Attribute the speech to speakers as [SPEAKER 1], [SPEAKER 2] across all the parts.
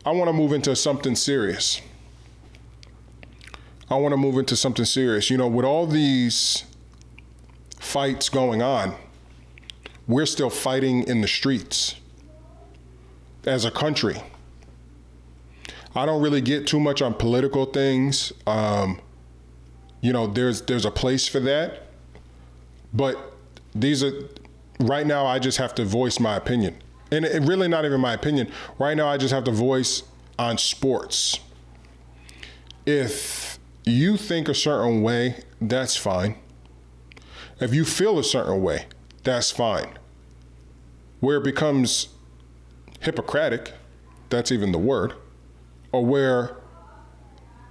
[SPEAKER 1] I want to move into something serious. You know, with all these fights going on, we're still fighting in the streets as a country. I don't really get too much on political things. You know, there's a place for that, but right now I just have to voice my opinion. And it really not even my opinion. Right now I just have to voice on sports. If you think a certain way, that's fine. If you feel a certain way, that's fine. Where it becomes Hippocratic, that's even the word, or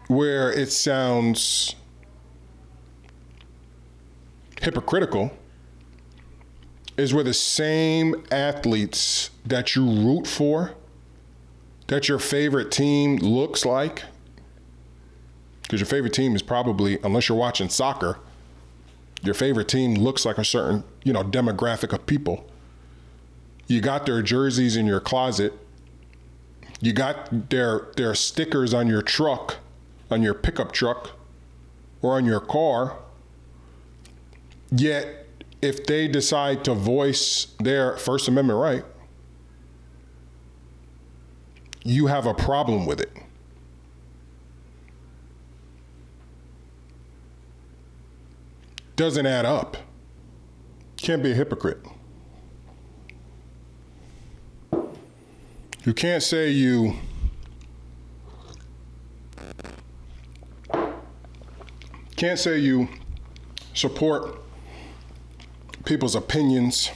[SPEAKER 1] where it sounds hypocritical, is where the same athletes that you root for, that your favorite team looks like, because your favorite team is probably, unless you're watching soccer, your favorite team looks like a certain, you know, demographic of people. You got their jerseys in your closet. You got their stickers on your truck, on your pickup truck, or on your car. Yet, if they decide to voice their First Amendment right, you have a problem with it. Doesn't add up. Can't be a hypocrite. You can't say you support people's opinions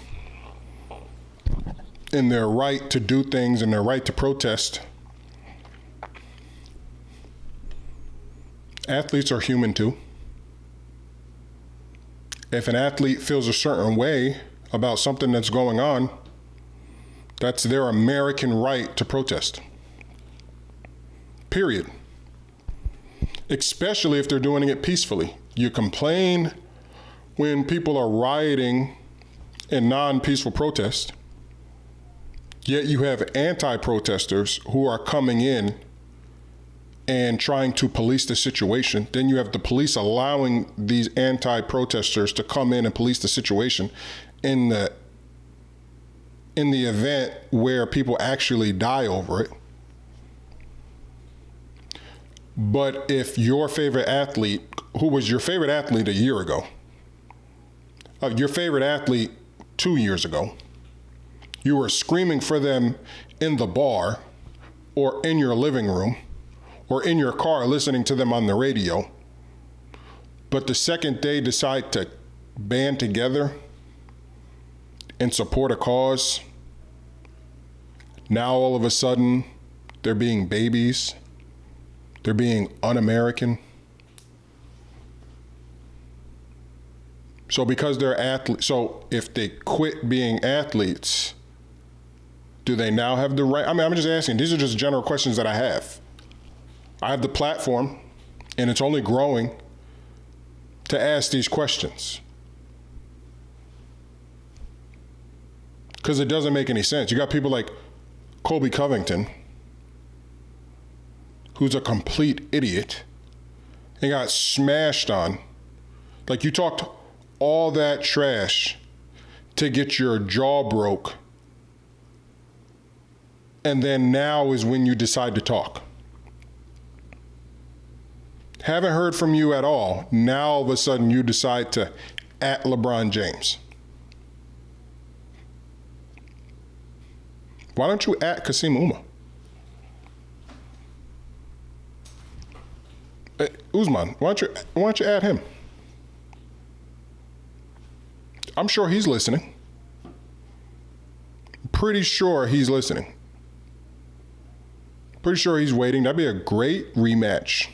[SPEAKER 1] and their right to do things and their right to protest. Athletes are human too. If an athlete feels a certain way about something that's going on, that's their American right to protest. Period. Especially if they're doing it peacefully. You complain when people are rioting in non-peaceful protest, yet you have anti-protesters who are coming in and trying to police the situation. Then you have the police allowing these anti-protesters to come in and police the situation in the event where people actually die over it. But if your favorite athlete, who was your favorite athlete a year ago, your favorite athlete 2 years ago, you were screaming for them in the bar or in your living room or in your car listening to them on the radio, but the second they decide to band together and support a cause, now all of a sudden they're being babies, they're being un-American. So because they're athletes, so if they quit being athletes, do they now have the right? I mean, I'm just asking, these are just general questions that I have. I have the platform, and it's only growing, to ask these questions. Because it doesn't make any sense. You got people like Colby Covington, who's a complete idiot, and got smashed on. Like, you talked all that trash to get your jaw broke, and then now is when you decide to talk. Haven't heard from you at all. Now all of a sudden you decide to at LeBron James. Why don't you at Kasim Uma? Usman, why don't you at him? I'm sure he's listening. Pretty sure he's listening. Pretty sure he's waiting. That'd be a great rematch.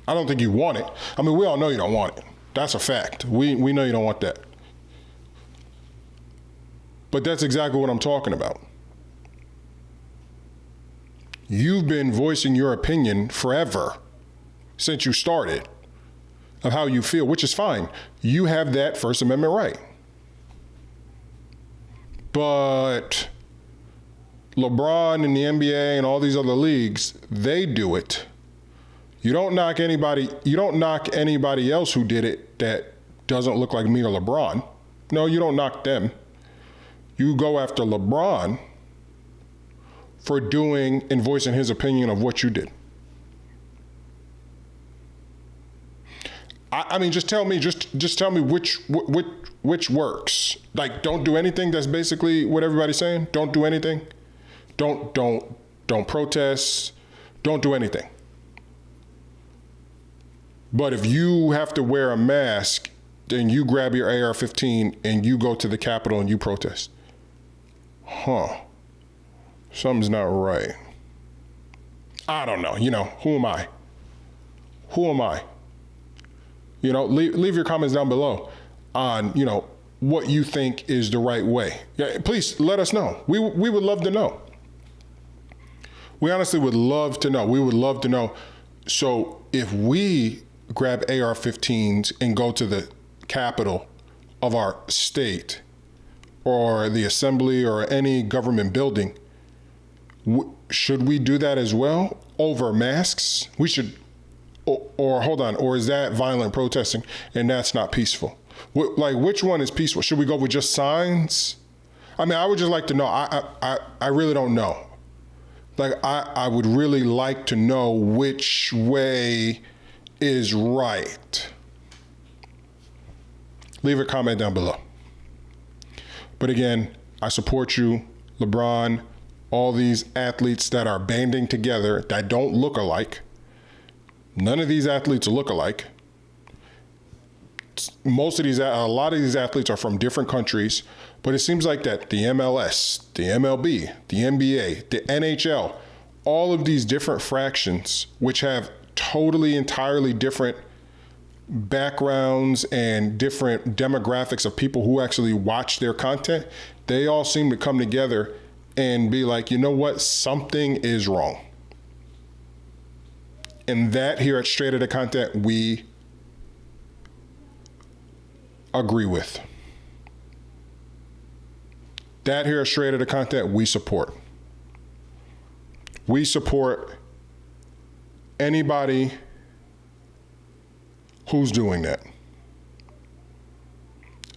[SPEAKER 1] I don't think you want it. I mean, we all know you don't want it. That's a fact. We know you don't want that. But that's exactly what I'm talking about. You've been voicing your opinion forever, since you started, of how you feel, which is fine. You have that First Amendment right. But LeBron in the NBA and all these other leagues, they do it. You don't knock anybody else who did it that doesn't look like me or LeBron. No, you don't knock them. You go after LeBron for doing and voicing his opinion of what you did. I mean, just tell me which works. Like, don't do anything. That's basically what everybody's saying. Don't do anything. Don't protest. Don't do anything. But if you have to wear a mask, then you grab your AR-15 and you go to the Capitol and you protest. Something's not right. I don't know. Who am I? Leave your comments down below on, what you think is the right way. Yeah, please let us know. We would love to know. We honestly would love to know. We would love to know. So if we grab AR-15s and go to the Capitol of our state or the assembly or any government building, should we do that as well over masks? We should, or hold on, or is that violent protesting and that's not peaceful? Which one is peaceful? Should we go with just signs? I mean, I would just like to know. I really don't know. I would really like to know which way is right. Leave a comment down below. But again, I support you, LeBron, all these athletes that are banding together that don't look alike. None of these athletes look alike. A lot of these athletes are from different countries, but it seems like that the MLS, the MLB, the NBA, the NHL, all of these different fractions, which have entirely different backgrounds and different demographics of people who actually watch their content, they all seem to come together and be like, you know what, something is wrong. And that here at Straight Outta Content, we agree with. That here at Straight Outta Content, we support. We support anybody who's doing that.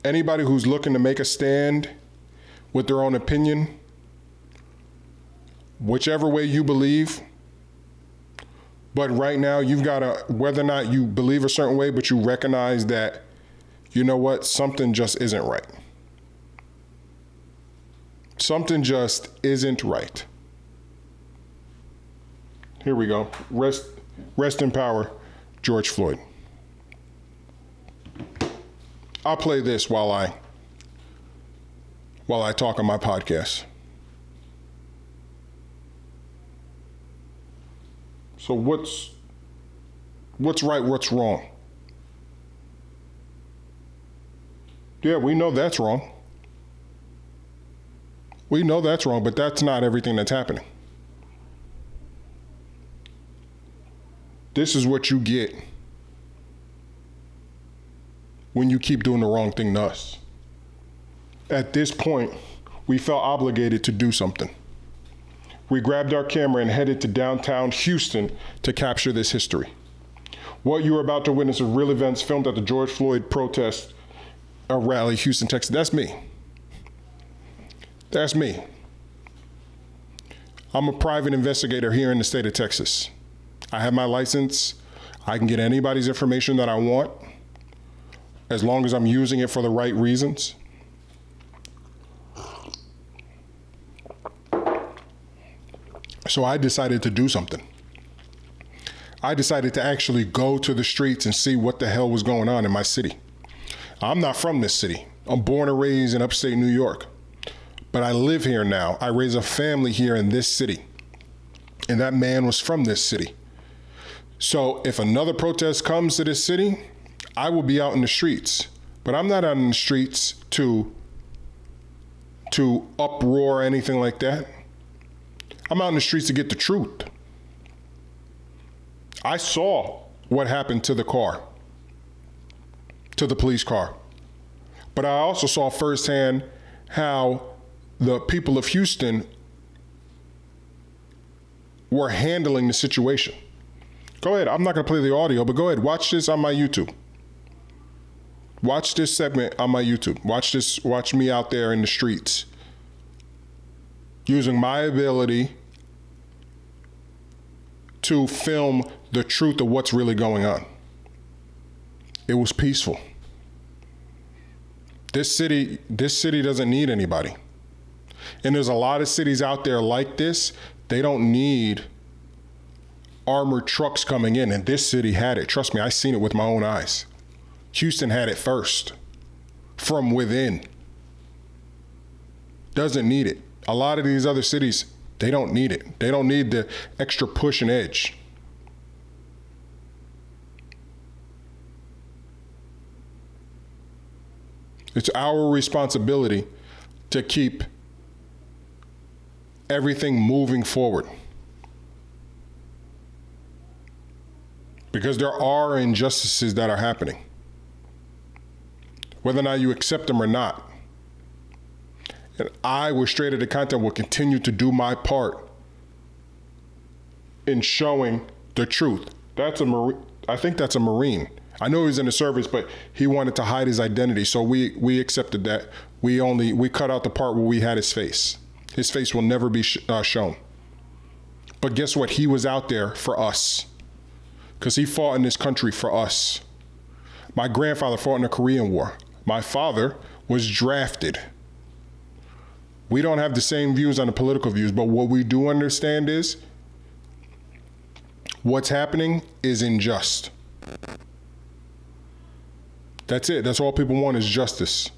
[SPEAKER 1] Anybody who's looking to make a stand with their own opinion, whichever way you believe. But right now, you've got to, whether or not you believe a certain way, but you recognize that, you know what, something just isn't right. Something just isn't right. Here we go. Rest in power, George Floyd. I'll play this while I talk on my podcast. So what's right, what's wrong? Yeah, we know that's wrong. We know that's wrong, but that's not everything that's happening. This is what you get when you keep doing the wrong thing to us. At this point, we felt obligated to do something. We grabbed our camera and headed to downtown Houston to capture this history. What you are about to witness are real events filmed at the George Floyd protest rally, Houston, Texas. That's me. That's me. I'm a private investigator here in the state of Texas. I have my license. I can get anybody's information that I want, as long as I'm using it for the right reasons. So I decided to do something. I decided to actually go to the streets and see what the hell was going on in my city. I'm not from this city. I'm born and raised in upstate New York, but I live here now. I raise a family here in this city, and that man was from this city. So if another protest comes to this city, I will be out in the streets, but I'm not out in the streets to uproar or anything like that. I'm out in the streets to get the truth. I saw what happened to the car, to the police car. But I also saw firsthand how the people of Houston were handling the situation. Go ahead. I'm not going to play the audio, but go ahead. Watch this on my YouTube. Watch this segment on my YouTube. Watch me out there in the streets using my ability to film the truth of what's really going on. It was peaceful. This city doesn't need anybody. And there's a lot of cities out there like this. They don't need armored trucks coming in, and this city had it. Trust me, I seen it with my own eyes. Houston had it first, from within. Doesn't need it. A lot of these other cities, they don't need it. They don't need the extra push and edge. It's our responsibility to keep everything moving forward. Because there are injustices that are happening, whether or not you accept them or not. And I, with Straight Outta Content, will continue to do my part in showing the truth. I think that's a Marine. I know he's in the service, but he wanted to hide his identity, so we accepted that. We cut out the part where we had his face. His face will never be shown. But guess what? He was out there for us, because he fought in this country for us. My grandfather fought in the Korean War. My father was drafted. We don't have the same views on the political views, but what we do understand is what's happening is unjust. That's it. That's all people want is justice.